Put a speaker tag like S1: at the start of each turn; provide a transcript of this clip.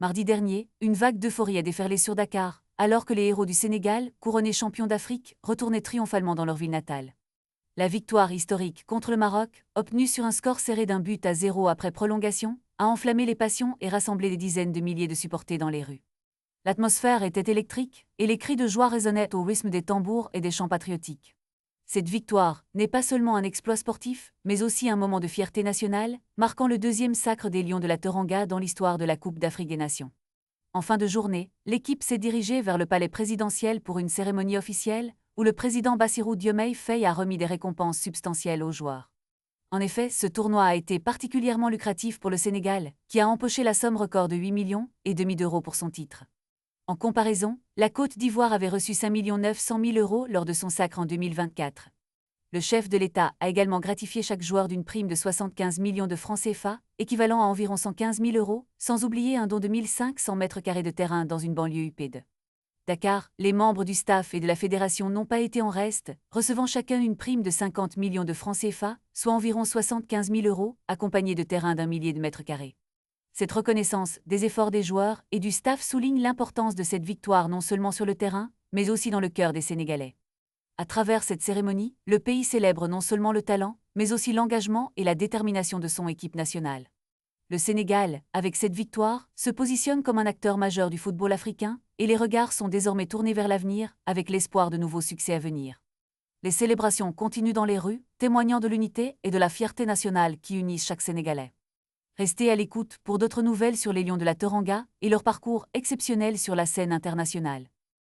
S1: Mardi dernier, une vague d'euphorie a déferlé sur Dakar, alors que les héros du Sénégal, couronnés champions d'Afrique, retournaient triomphalement dans leur ville natale. La victoire historique contre le Maroc, obtenue sur un score serré d'1-0 après prolongation, a enflammé les passions et rassemblé des dizaines de milliers de supporters dans les rues. L'atmosphère était électrique, et les cris de joie résonnaient au rythme des tambours et des chants patriotiques. Cette victoire n'est pas seulement un exploit sportif, mais aussi un moment de fierté nationale, marquant le deuxième sacre des Lions de la Teranga dans l'histoire de la Coupe d'Afrique des Nations. En fin de journée, l'équipe s'est dirigée vers le palais présidentiel pour une cérémonie officielle, où le président Bassirou Diomaye Faye a remis des récompenses substantielles aux joueurs. En effet, ce tournoi a été particulièrement lucratif pour le Sénégal, qui a empoché la somme record de 8,5 millions d'euros pour son titre. En comparaison, la Côte d'Ivoire avait reçu 5,9 millions d'euros lors de son sacre en 2024. Le chef de l'État a également gratifié chaque joueur d'une prime de 75 millions de francs CFA, équivalent à environ 115 000 euros, sans oublier un don de 1500 mètres carrés de terrain dans une banlieue huppée de Dakar. Les membres du staff et de la fédération n'ont pas été en reste, recevant chacun une prime de 50 millions de francs CFA, soit environ 75 000 euros, accompagnée de terrains d'1 millier de mètres carrés. Cette reconnaissance des efforts des joueurs et du staff souligne l'importance de cette victoire non seulement sur le terrain, mais aussi dans le cœur des Sénégalais. À travers cette cérémonie, le pays célèbre non seulement le talent, mais aussi l'engagement et la détermination de son équipe nationale. Le Sénégal, avec cette victoire, se positionne comme un acteur majeur du football africain, et les regards sont désormais tournés vers l'avenir, avec l'espoir de nouveaux succès à venir. Les célébrations continuent dans les rues, témoignant de l'unité et de la fierté nationale qui unissent chaque Sénégalais. Restez à l'écoute pour d'autres nouvelles sur les Lions de la Teranga et leur parcours exceptionnel sur la scène internationale.